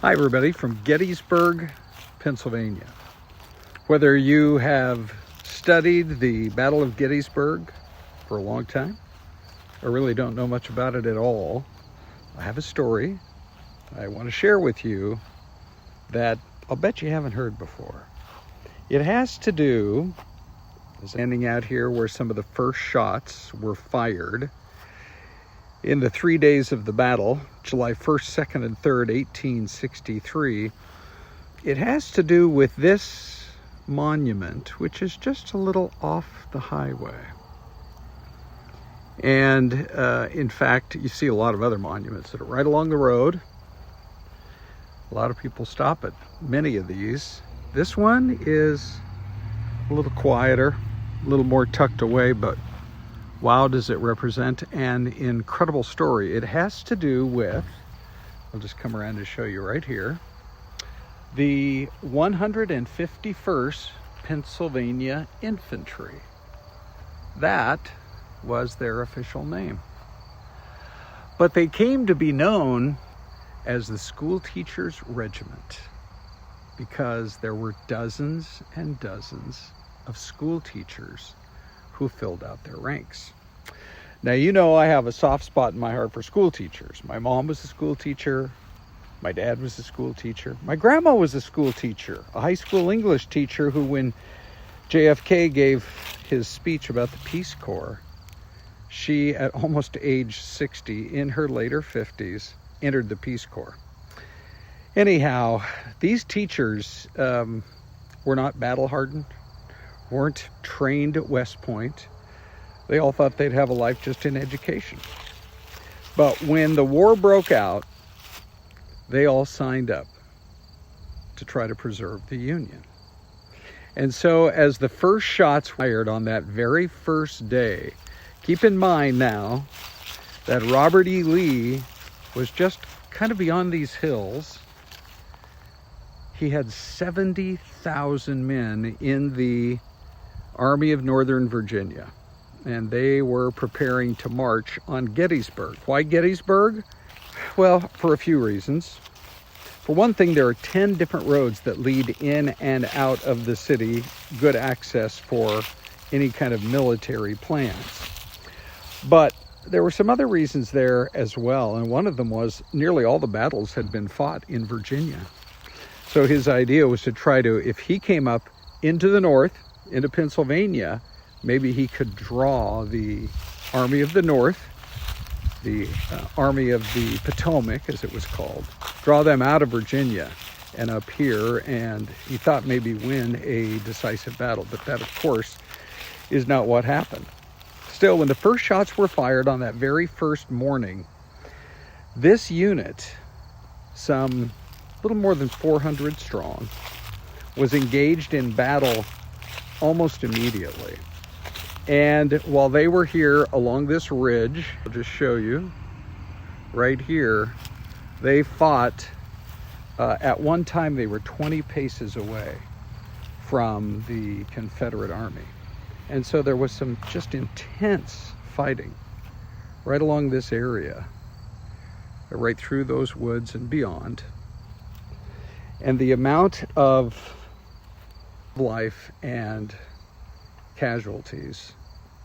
Hi everybody from Gettysburg, Pennsylvania. Whether you have studied the Battle of Gettysburg for a long time or really don't know much about it at all, I have a story I want to share with you that I'll bet you haven't heard before. It has to do, standing out here where some of the first shots were fired in the 3 days of the battle, July 1st, 2nd, and 3rd, 1863, it has to do with this monument, which is just a little off the highway. And in fact, you see a lot of other monuments that are right along the road. A lot of people stop at many of these. This one is a little quieter, a little more tucked away, but wow, does it represent an incredible story. It has to do with, I'll just come around to show you right here, the 151st Pennsylvania Infantry. That was their official name. But they came to be known as the Schoolteacher's Regiment because there were dozens and dozens of school teachers who filled out their ranks. Now, you know I have a soft spot in my heart for school teachers. My mom was a school teacher. My dad was a school teacher. My grandma was a school teacher, a high school English teacher who, when JFK gave his speech about the Peace Corps, she, at almost age 60, in her later 50s, entered the Peace Corps. Anyhow, these teachers were not battle-hardened, weren't trained at West Point. They all thought they'd have a life just in education. But when the war broke out, they all signed up to try to preserve the Union. And so as the first shots fired on that very first day, keep in mind now that Robert E. Lee was just kind of beyond these hills. He had 70,000 men in the Army of Northern Virginia, and they were preparing to march on Gettysburg. Why Gettysburg? Well, for a few reasons. For one thing, there are 10 different roads that lead in and out of the city, good access for any kind of military plans. But there were some other reasons there as well, and one of them was nearly all the battles had been fought in Virginia. So his idea was to try to, if he came up into the north, into Pennsylvania, maybe he could draw the Army of the North, the Army of the Potomac, as it was called, draw them out of Virginia and up here, and he thought maybe win a decisive battle. But that, of course, is not what happened. Still, when the first shots were fired on that very first morning, this unit, some little more than 400 strong, was engaged in battle almost immediately. And while they were here along this ridge, I'll just show you right here, they fought, at one time they were 20 paces away from the Confederate Army. And so there was some just intense fighting right along this area, right through those woods and beyond. And the amount of life and casualties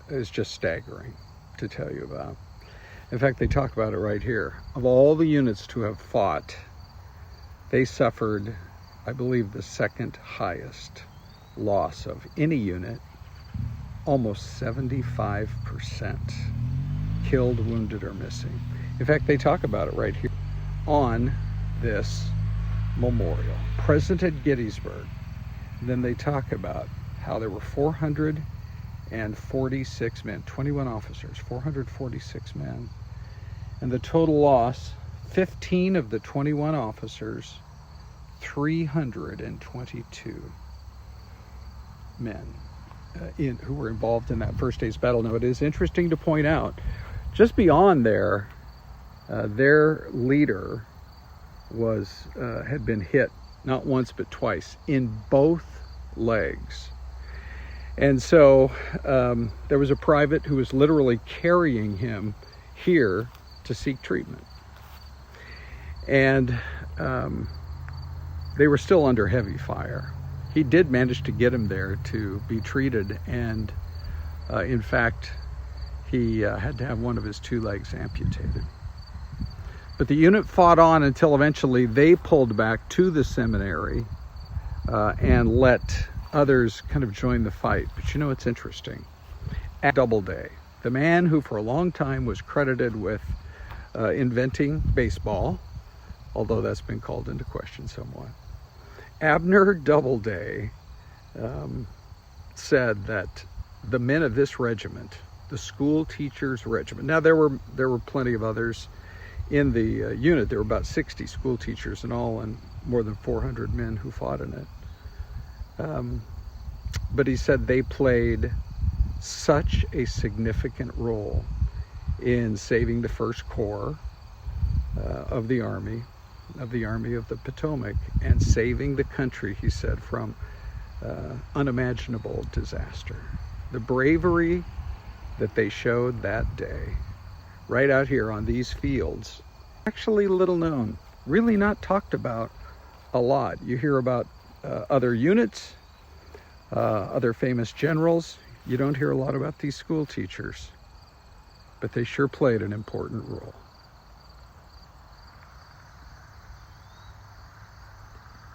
is just staggering to tell you about. In fact, they talk about it right here. Of all the units to have fought, they suffered, I believe, the second highest loss of any unit, almost 75% killed, wounded, or missing. In fact, they talk about it right here on this memorial, present at Gettysburg. And then they talk about how there were 446 men, 21 officers, 446 men. And the total loss, 15 of the 21 officers, 322 men who were involved in that first day's battle. Now, it is interesting to point out, just beyond there, their leader had been hit not once but twice in both legs. And so there was a private who was literally carrying him here to seek treatment. And they were still under heavy fire. He did manage to get him there to be treated, and in fact, he had to have one of his 2 legs amputated. But the unit fought on until eventually they pulled back to the seminary and let others kind of join the fight. But you know, it's interesting. At Doubleday, the man who for a long time was credited with inventing baseball, although that's been called into question somewhat, Abner Doubleday said that the men of this regiment, the Schoolteacher's regiment, now there were plenty of others in the unit. There were about 60 school teachers in all, and more than 400 men who fought in it. But he said they played such a significant role in saving the First Corps of the Army of the Potomac, and saving the country, he said, from unimaginable disaster. The bravery that they showed that day, right out here on these fields, actually little known, really not talked about a lot. You hear about other units, other famous generals. You don't hear a lot about these school teachers, but they sure played an important role.